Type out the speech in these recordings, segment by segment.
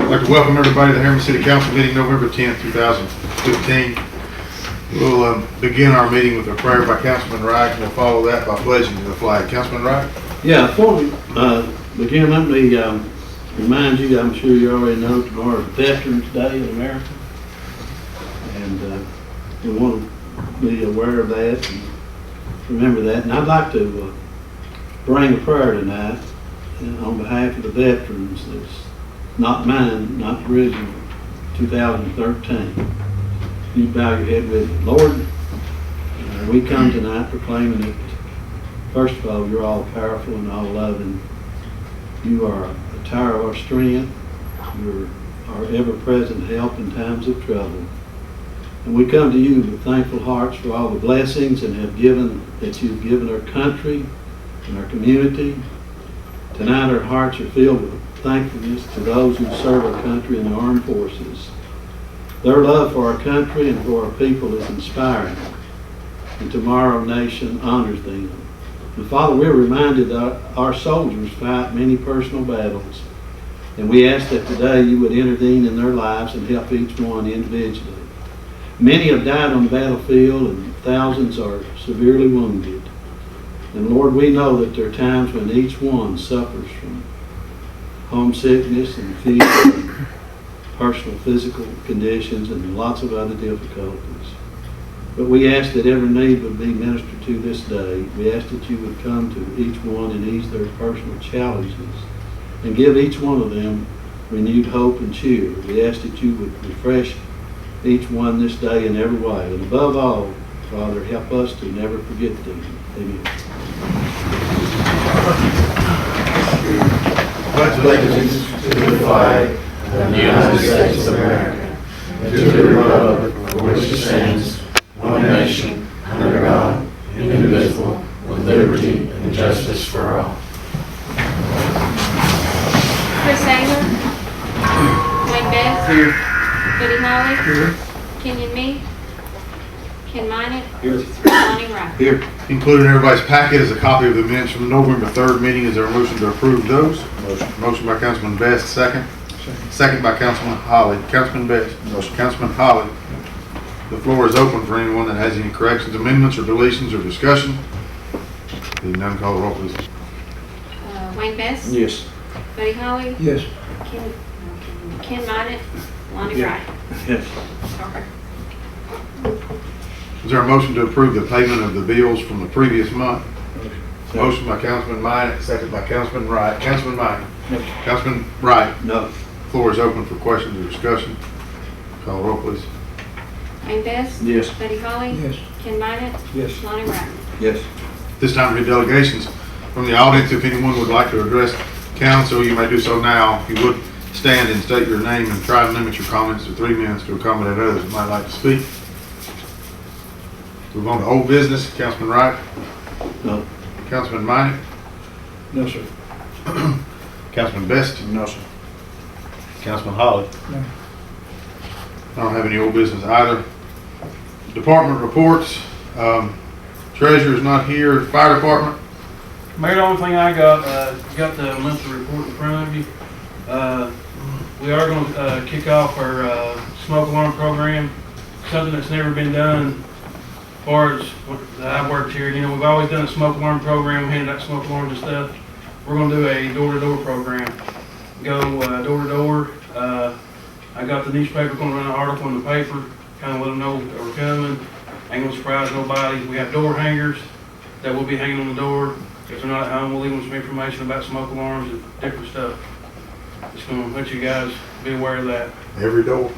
I'd like to welcome everybody to the Harriman City Council meeting November 10th, 2015. We'll begin our meeting with a prayer by Councilman Wright, and we'll follow that by pledging to the flag. Councilman Wright? Yeah, before we begin, let me remind you, I'm sure you already know, tomorrow is Veterans Day in America. And we want to be aware of that and remember that. And I'd like to bring a prayer tonight on behalf of the veterans. That's not mine, not the original, 2013. You bow your head with me. Lord, we come tonight proclaiming that, first of all, you're all powerful and all loving. You are a tower of our strength. You're our ever-present help in times of trouble. And we come to you with thankful hearts for all the blessings that you've given our country and our community. Tonight our hearts are filled with thankfulness to those who serve our country in the armed forces. Their love for our country and for our people is inspiring, and tomorrow our nation honors them. And Father, we're reminded that our soldiers fight many personal battles, and we ask that today you would intervene in their lives and help each one individually. Many have died on the battlefield, and thousands are severely wounded. And Lord, we know that there are times when each one suffers from homesickness and fear and personal physical conditions and lots of other difficulties. But we ask that every need would be ministered to this day. We ask that you would come to each one and ease their personal challenges and give each one of them renewed hope and cheer. We ask that you would refresh each one this day in every way. And above all, Father, help us to never forget them. Amen. Pledge allegiance to the flag of the United States of America and to the republic for which it stands, one nation, under God, indivisible, with liberty and justice for all. Chris Taylor, Wayne Best, Here. Buddy Holly, Here. Kenyon Me, Ken Minott, Here. Lonnie Wright. Here. Included in everybody's packet is a copy of the minutes from the November 3rd meeting. Is there a motion to approve those? Motion by Councilman Best, second. Second by Councilman Holly. Councilman Best. Motion. Councilman Holly. The floor is open for anyone that has any corrections, amendments, or deletions, or discussion. Being none, call the roll, please. Wayne Best, Yes. Buddy Holly, Yes. Ken Minott, Lonnie Wright. Yes. Sorry. Is there a motion to approve the payment of the bills from the previous month? Motion by Councilman Minott, second by Councilman Wright. Councilman Minott. Yes. Councilman Wright. No. Floor is open for questions or discussion. Call the roll, please. Wayne Best, Yes. Buddy Holly, Yes. Ken Minott, Yes. Lonnie Wright. Yes. This time for delegations from the audience. If anyone would like to address council, you may do so now. If you would stand and state your name and try to limit your comments to 3 minutes to accommodate others who might like to speak. Move on to old business. Councilman Wright. No. Councilman Minott. No, sir. Councilman Best. No, sir. Councilman Holly. No. I don't have any old business either. Department reports. Treasurer's not here. Fire department. Mayor, the only thing I got the monthly report in front of you. We are going to kick off our smoke alarm program, something that's never been done as far as I've worked here. You know, we've always done a smoke alarm program, handed out smoke alarms and stuff. We're going to do a door-to-door program. Go door-to-door. I got the newspaper going to run an article in the paper, kind of let them know that we're coming. Ain't going to surprise nobody. We have door hangers that will be hanging on the door. If they're not at home, we'll leave them some information about smoke alarms and different stuff. Just going to let you guys be aware of that. Every door.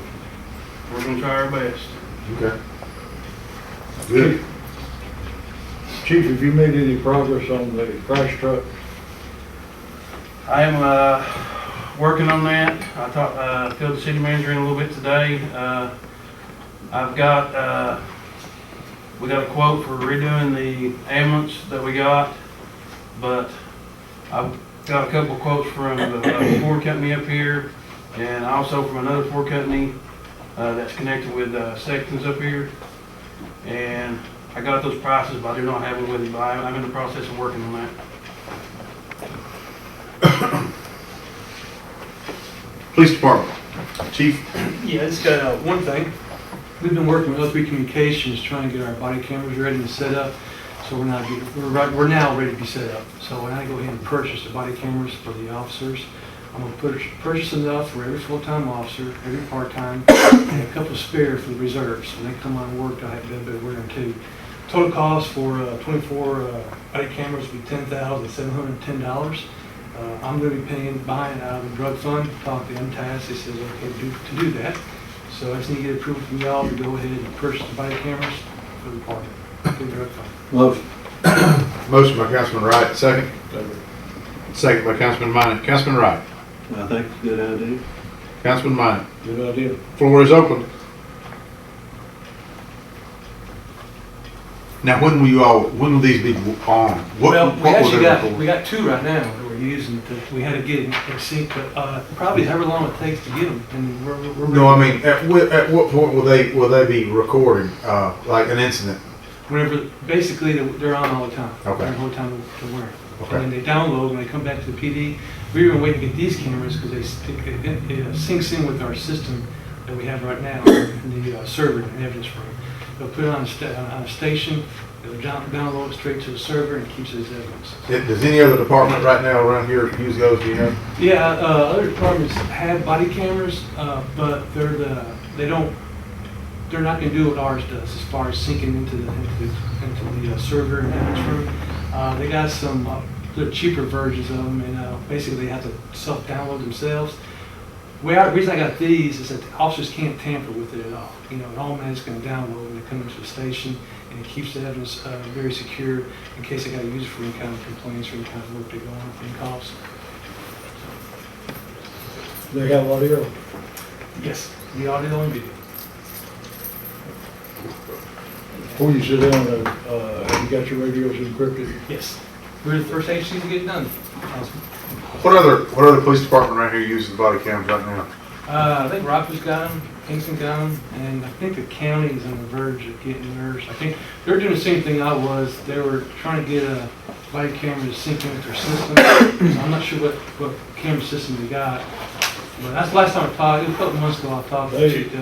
We're going to try our best. Okay. Good. Chief, have you made any progress on the crash truck? I am working on that. I filled the city manager in a little bit today. I've got we got a quote for redoing the ambulance that we got, but I've got a couple of quotes from the Ford company up here, and also from another Ford company that's connected with Sexton's up here. And I got those prices, but I do not have them with me. But I'm in the process of working on that. Police department. Chief? Yeah, I just got one thing. We've been working with BBB Communications trying to get our body cameras ready and set up. So we're now ready to be set up. So when I go ahead and purchase the body cameras for the officers, I'm going to purchase enough for every full-time officer, every part-time, and a couple of spare for the reserves. When they come on work, I have to be able to wear them too. Total cost for 24 body cameras would be $10,710. I'm going to be buying it out of the drug fund. Talk to MTAS, they says okay to do that. So I just need to get approval from y'all to go ahead and purchase the body cameras for the department, for the drug fund. Motion. Motion by Councilman Wright, second. Second by Councilman Minor. Councilman Wright. I think it's a good idea. Councilman Minor. Good idea. Floor is open. Now, when will these be on? Well, we actually they for? we got two right now that we're using. That we had to get in sync, but probably however long it takes to get them. And we're No, I mean, at what point will they be recording, like an incident? whenever basically they're on all the time. Okay. They're the whole time to wear. Okay. And then they download when they come back to the PD. We were waiting to get these cameras because it syncs in with our system that we have right now in the server and evidence room. They'll put it on a station. They'll download it straight to the server and it keeps it as evidence. Does any other department right now around here use those, do you know? Yeah, other departments have body cameras, but they're not going to do what ours does as far as syncing into the server and evidence room. They got some the cheaper versions of them, and basically they have to self-download themselves. The reason I got these is that the officers can't tamper with it at all. You know, all man's going to download when they come into the station, and it keeps the evidence very secure in case they got to use it for any kind of complaints or any kind of work they go on for any calls. They have audio. Yes, the audio and video. Before you sit down, have you got your radios encrypted? Yes, we're the first agency to get it done. What other police department around here uses body cams right now? I think Rockford's got them, Kingston got them, and I think the county is on the verge of getting theirs. I think they're doing the same thing I was. They were trying to get a body camera to sync in with their system. So I'm not sure what camera system they got. But that's the last time I talked. It was a couple months ago I talked to the chief.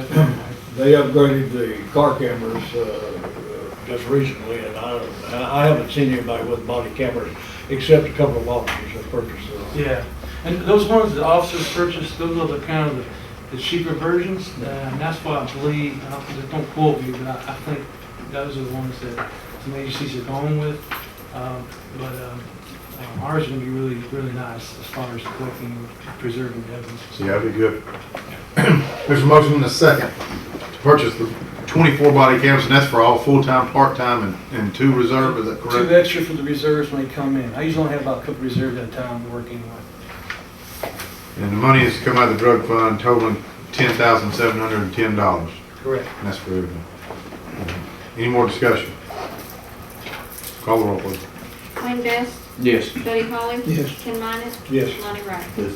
They upgraded the car cameras just recently, and I haven't seen anybody with body cameras except a couple of officers that purchased them. Yeah, and those ones that officers purchased, those are the kind of the cheaper versions, and that's why I believe, don't quote me, but I think those are the ones that some agencies are going with. Ours is going to be really, really nice as far as collecting and preserving the evidence. Yeah, that'd be good. There's a motion and a second to purchase the 24 body cams, and that's for all full-time, part-time, and 2 reserve, is that correct? 2 extra for the reserves when they come in. I usually only have about a couple reserves at a time to work anyway. And the money is to come out of the drug fund totaling $10,710. Correct. And that's for everything. Any more discussion? Call the roll, please. Wayne Best, Yes. Buddy Holly. Yes. Ken Minnet. Yes. Lonnie Wright. Yes.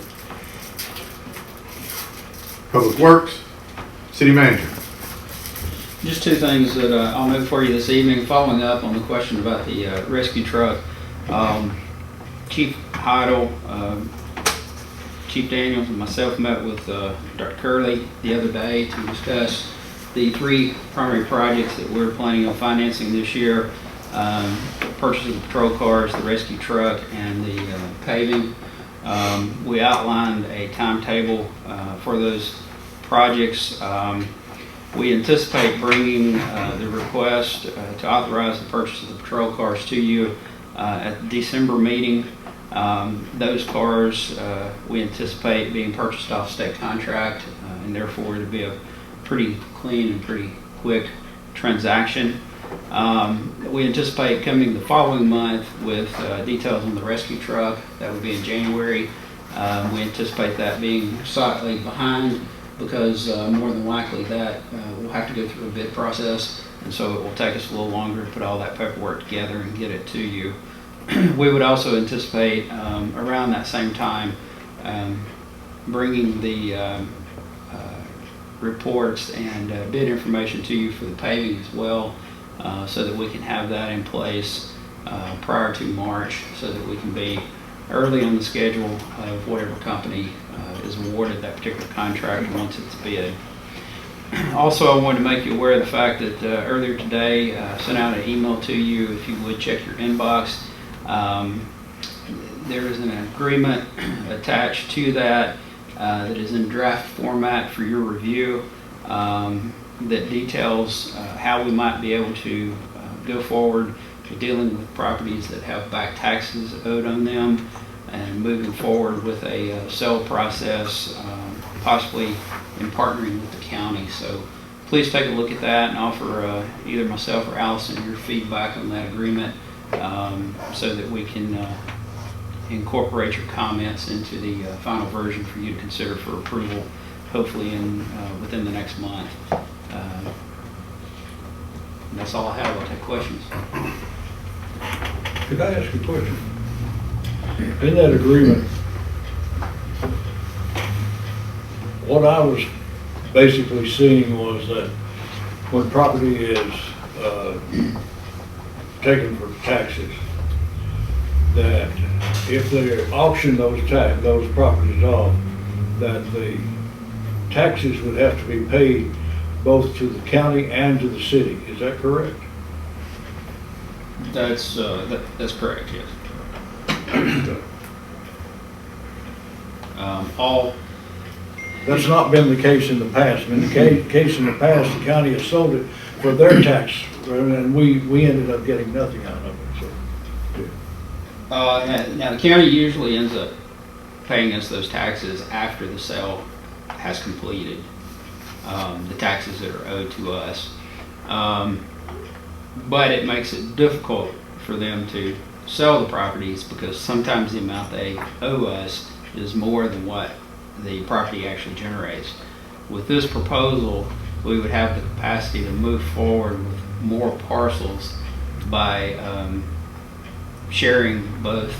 Public Works, City Manager. Just 2 things that I'll move for you this evening, following up on the question about the rescue truck. Chief Heidel, Chief Daniels, and myself met with Dr. Curley the other day to discuss the 3 primary projects that we're planning on financing this year. The purchase of the patrol cars, the rescue truck, and the paving. We outlined a timetable for those projects. We anticipate bringing the request to authorize the purchase of the patrol cars to you at the December meeting. Those cars we anticipate being purchased off state contract, and therefore to be a pretty clean and pretty quick transaction. We anticipate coming the following month with details on the rescue truck. That would be in January. We anticipate that being slightly behind because more than likely that we'll have to go through a bid process, and so it will take us a little longer to put all that paperwork together and get it to you. We would also anticipate around that same time bringing the reports and bid information to you for the paving as well, so that we can have that in place prior to March, so that we can be early on the schedule of whatever company is awarded that particular contract once it's bid. Also, I wanted to make you aware of the fact that earlier today I sent out an email to you. If you would check your inbox, there is an agreement attached to that that is in draft format for your review that details how we might be able to go forward to dealing with properties that have back taxes owed on them and moving forward with a sale process, possibly in partnering with the county. So please take a look at that and offer either myself or Allison your feedback on that agreement so that we can incorporate your comments into the final version for you to consider for approval, hopefully within the next month. That's all I have. I'll take questions. Could I ask a question? In that agreement, what I was basically seeing was that when property is taken for taxes, that if they auction those properties off, that the taxes would have to be paid both to the county and to the city. Is that correct? That's correct, yes. All That's not been the case in the past. In the case in the past, the county has sold it for their tax, and we ended up getting nothing out of it, so. now the county usually ends up paying us those taxes after the sale has completed, the taxes that are owed to us. But it makes it difficult for them to sell the properties because sometimes the amount they owe us is more than what the property actually generates. With this proposal, we would have the capacity to move forward with more parcels by sharing both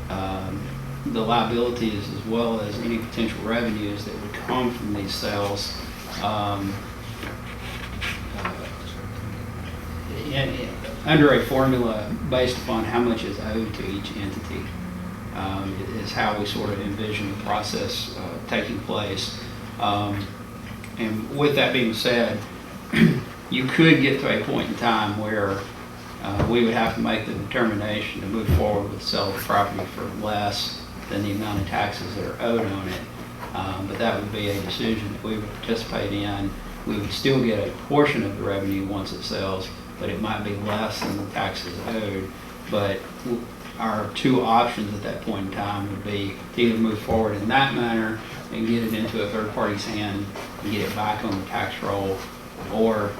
the liabilities as well as any potential revenues that would come from these sales. Under a formula based upon how much is owed to each entity is how we sort of envision the process taking place. And with that being said, you could get to a point in time where we would have to make the determination to move forward with the sale of the property for less than the amount of taxes that are owed on it. But that would be a decision that we would participate in. We would still get a portion of the revenue once it sells, but it might be less than the taxes owed. But our two options at that point in time would be to either move forward in that manner and get it into a third party's hand and get it back on the tax roll, or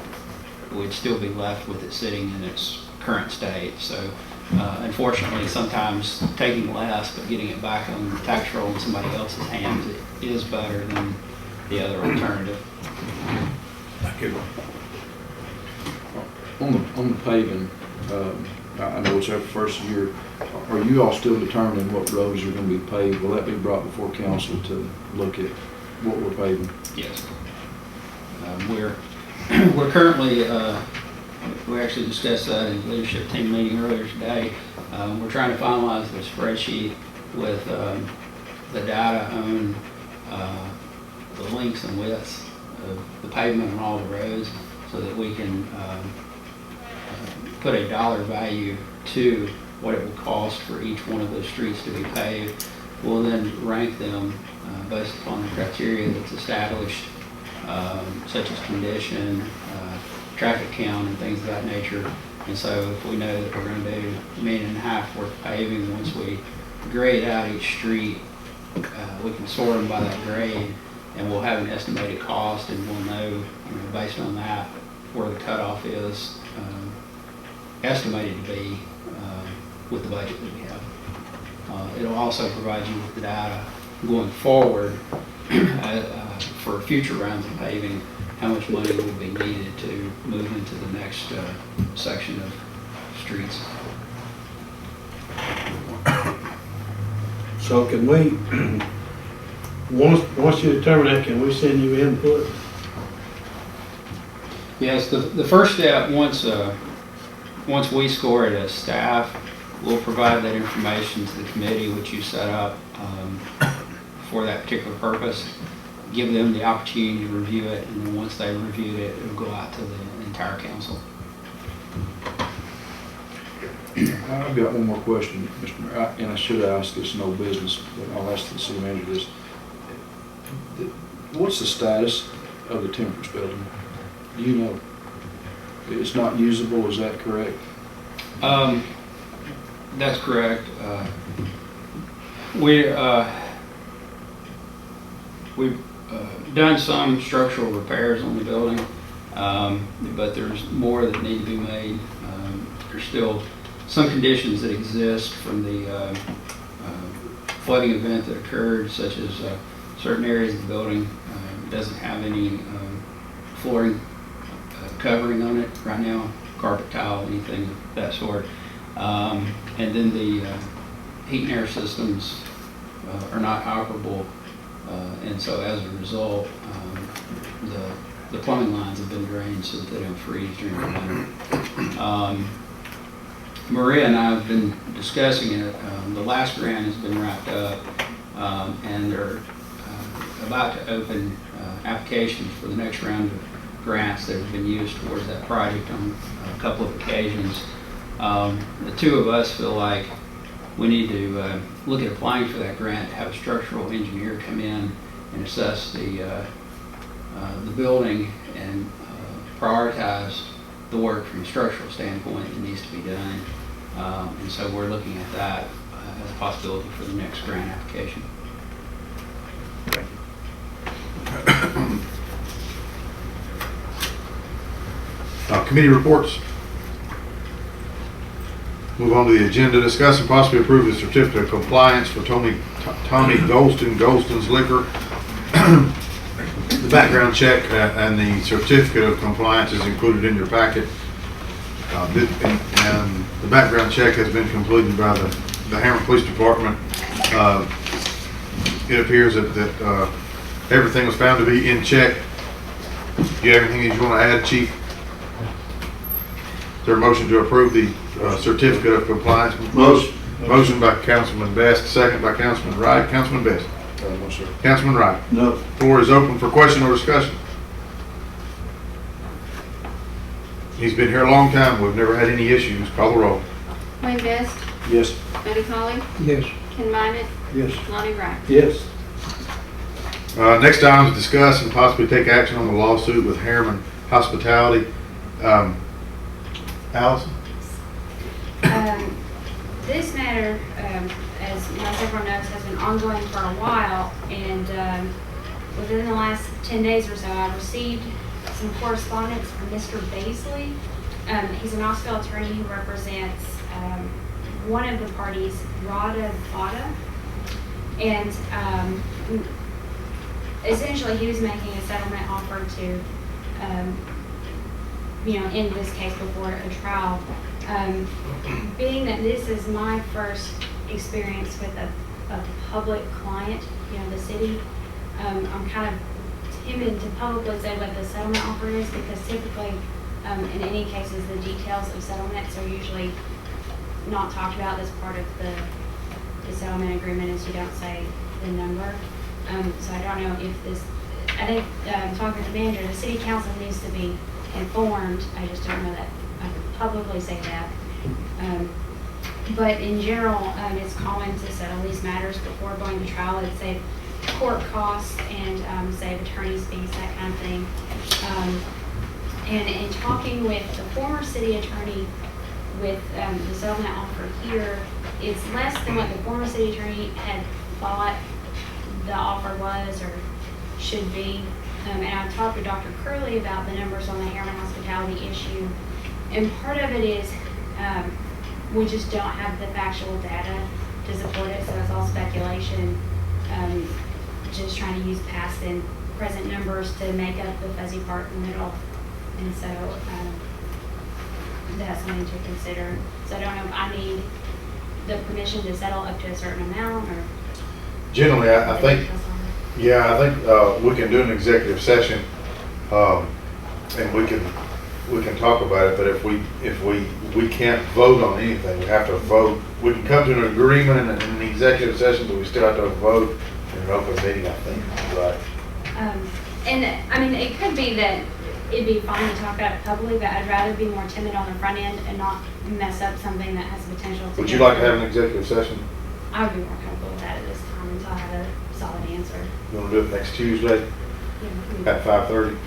we'd still be left with it sitting in its current state. So unfortunately, sometimes taking less but getting it back on the tax roll in somebody else's hands is better than the other alternative. Thank you. On the paving, I know it's our first year. Are you all still determining what roads are going to be paved? Will that be brought before council to look at what we're paving? Yes. We're currently, we actually discussed that in the leadership team meeting earlier today. We're trying to finalize the spreadsheet with the data on the lengths and widths of the pavement on all the roads so that we can put a dollar value to what it will cost for each one of those streets to be paved. We'll then rank them based upon the criteria that's established, such as condition, traffic count, and things of that nature. And so if we know that we're going to do $1.5 million worth of paving, once we grade out each street, we can sort them by that grade, and we'll have an estimated cost, and we'll know, based on that, where the cutoff is estimated to be with the budget that we have. It'll also provide you with the data going forward for future rounds of paving, how much money will be needed to move into the next section of streets. So can we, once you determine that, can we send you input? Yes, the first step, once we score it as staff, we'll provide that information to the committee which you set up for that particular purpose, give them the opportunity to review it, and then once they've reviewed it, it'll go out to the entire council. I've got one more question, Mr. Mayor, and I should ask this in old business, but I'll ask the city manager this. What's the status of the Temperance Building? Do you know? It's not usable, is that correct? That's correct. We've done some structural repairs on the building, but there's more that need to be made. There's still some conditions that exist from the flooding event that occurred, such as certain areas of the building doesn't have any flooring covering on it right now, carpet tile, anything of that sort. And then the heat and air systems are not operable, and so as a result, the plumbing lines have been drained so that they don't freeze during the winter. Maria and I have been discussing it. The last grant has been wrapped up, and they're about to open applications for the next round of grants that have been used towards that project on a couple of occasions. The two of us feel like we need to look at applying for that grant, to have a structural engineer come in and assess the building and prioritize the work from a structural standpoint that needs to be done. And so we're looking at that as a possibility for the next grant application. Committee reports. Move on to the agenda. Discuss and possibly approve the certificate of compliance for Tommy Golston's Liquor. The background check and the certificate of compliance is included in your packet. And the background check has been completed by the Harriman Police Department. It appears that everything was found to be in check. Do you have anything that you want to add, Chief? Is there a motion to approve the certificate of compliance? Motion by Councilman Best, second by Councilman Wright. Councilman Best. No, sir. Councilman Wright. No. Floor is open for question or discussion. He's been here a long time. We've never had any issues. Call the roll. Wayne Best, Yes. Buddy Holly, Yes. Ken Minnet, Yes. Lonnie Wright. Yes. Next item is discuss and possibly take action on the lawsuit with Harriman Hospitality. Allison? This matter, as most everyone knows, has been ongoing for a while, and within the last 10 days or so, I received some correspondence from Mr. Baisley. He's an Knoxville attorney who represents one of the parties, Rada Vada, and essentially he was making a settlement offer to in this case before a trial. Being that this is my first experience with a public client, the city, I'm kind of timid to publicly say what the settlement offer is, because typically, in any cases, the details of settlements are usually not talked about as part of the settlement agreement, as you don't say the number. So I don't know if this, I think, talking to the manager, the city council needs to be informed. I just don't know that I could publicly say that. But in general, it's common to settle these matters before going to trial. It'd save court costs and save attorney's fees, that kind of thing. And in talking with the former city attorney with the settlement offer here, it's less than what the former city attorney had thought the offer was or should be. And I talked with Dr. Curley about the numbers on the Harriman Hospitality issue. And part of it is we just don't have the factual data to support it, so it's all speculation. Just trying to use past and present numbers to make up the fuzzy part in the middle. And so that's something to consider. So I don't know if I need the permission to settle up to a certain amount or. Generally, I think, yeah, I think we can do an executive session, and we can talk about it. But if we can't vote on anything, we have to vote. We can come to an agreement in an executive session, but we still have to vote. And an open meeting, I think, right? And, I mean, it could be that it'd be fine to talk about it publicly, but I'd rather be more timid on the front end and not mess up something that has potential to. Would you like to have an executive session? I would be more comfortable with that at this time until I have a solid answer. You want to do it next Tuesday at 5:30?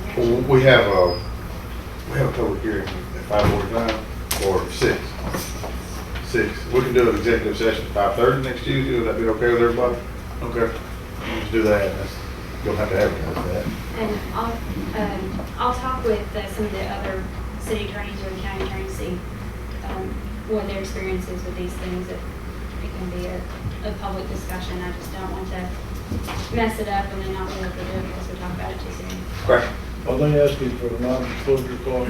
Okay. Well, we have a public hearing at 5:45 or 6. 6. We can do an executive session at 5:30 next Tuesday. Would that be okay with everybody? Okay. Let's do that. You'll have to advertise that. And I'll talk with some of the other city attorneys or the county attorneys, see what their experience is with these things. If it can be a public discussion, I just don't want to mess it up and then not be able to do it because we talk about it too soon. Correct. Are they asking for a non-disclosure clause?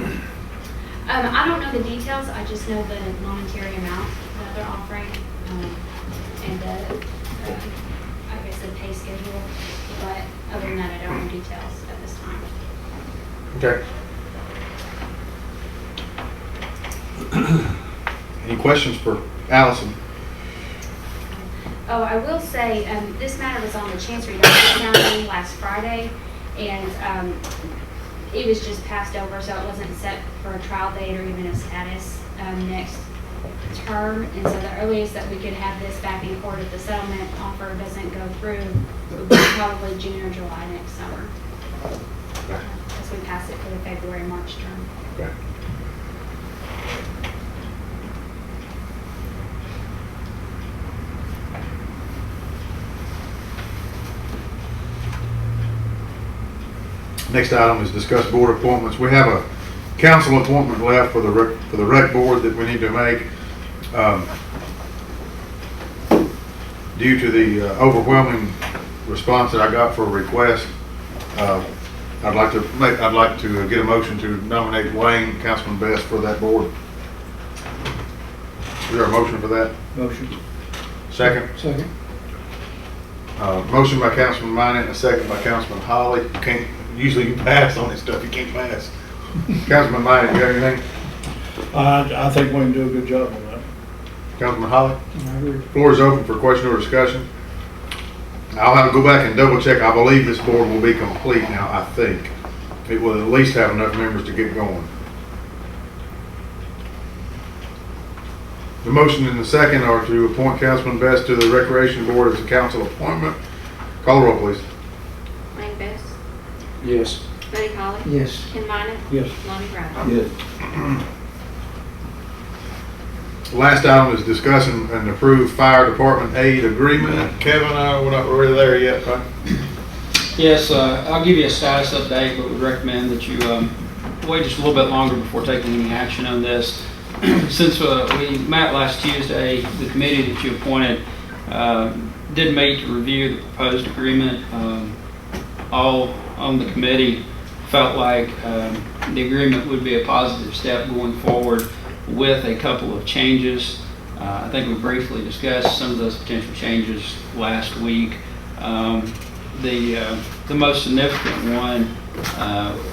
I don't know the details. I just know the monetary amount that they're offering and the, I guess, the pay schedule. But other than that, I don't know details at this time. Okay. Any questions for Allison? Oh, I will say, this matter was on the Chancery Docket County last Friday, and it was just passed over, so it wasn't set for a trial date or even a status next term. And so the earliest that we could have this back in court if the settlement offer doesn't go through would be probably June or July next summer. Okay. As we pass it for the February-March term. Okay. Next item is discuss board appointments. We have a council appointment left for the rec board that we need to make. Due to the overwhelming response that I got for a request, I'd like to get a motion to nominate Wayne, Councilman Best, for that board. Is there a motion for that? Motion. Second? Second. Motion by Councilman Minor and a second by Councilman Holly. Usually you pass on this stuff, you can't pass. Councilman Minor, you got anything? I think we can do a good job on that. Councilman Holly? I agree. Floor is open for question or discussion. I'll have to go back and double check. I believe this board will be complete now, I think. It will at least have enough members to get going. The motion and the second are to appoint Councilman Best to the Recreation Board as a council appointment. Call the roll, please. Wayne Best, Yes. Buddy Holly, Yes. Ken Minor, Yes. Lonnie Wright. Yes. Last item is discuss and approve fire department aid agreement. Kevin, we're not really there yet, right? Yes, I'll give you a status update, but would recommend that you wait just a little bit longer before taking any action on this. Since we met last Tuesday, the committee that you appointed did meet to review the proposed agreement. All on the committee felt like the agreement would be a positive step going forward with a couple of changes. I think we briefly discussed some of those potential changes last week. The most significant one,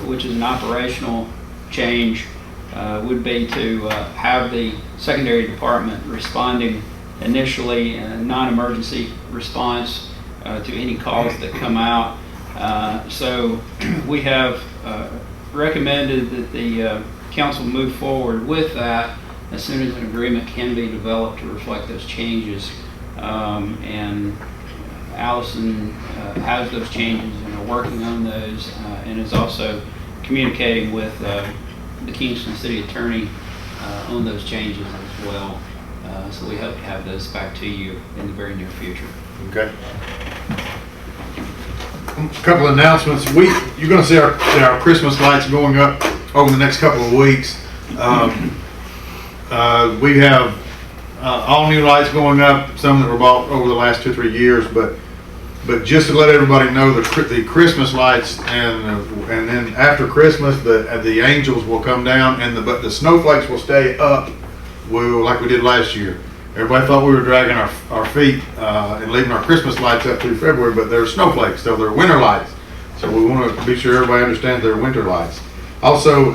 which is an operational change, would be to have the secondary department responding initially in a non-emergency response to any calls that come out. So we have recommended that the council move forward with that as soon as an agreement can be developed to reflect those changes. And Allison has those changes and are working on those and is also communicating with the Kingston City Attorney on those changes as well. So we hope to have those back to you in the very near future. Okay. A couple of announcements. You're going to see our Christmas lights going up over the next couple of weeks. We have all new lights going up, some that were bought over the last 2 or 3 years, but just to let everybody know, the Christmas lights and then after Christmas the angels will come down but the snowflakes will stay up, like we did last year. Everybody thought we were dragging our feet and leaving our Christmas lights up through February, but they're snowflakes, so they're winter lights. So we want to be sure everybody understands they're winter lights. Also,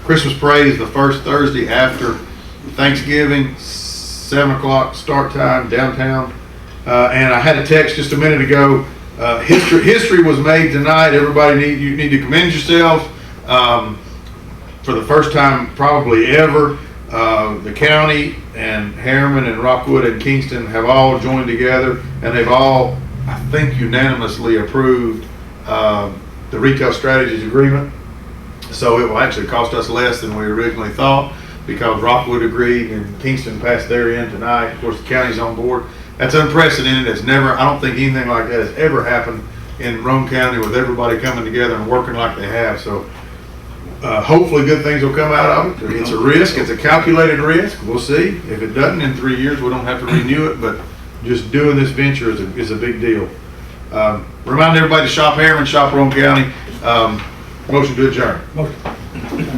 Christmas parade is the first Thursday after Thanksgiving, 7 o'clock start time downtown. And I had a text just a minute ago. History was made tonight. Everybody you need to commend yourselves. For the first time probably ever, the county and Harriman and Rockwood and Kingston have all joined together, and they've all, I think, unanimously approved the retail strategies agreement. So it will actually cost us less than we originally thought, because Rockwood agreed and Kingston passed their end tonight. Of course, the county's on board. That's unprecedented. It's never, I don't think anything like that has ever happened in Rome County with everybody coming together and working like they have. So hopefully good things will come out of it. It's a risk. It's a calculated risk. We'll see. If it doesn't in 3 years, we don't have to renew it, but just doing this venture is a big deal. Remind everybody to shop Harriman, shop Rome County. Motion to adjourn. Motion.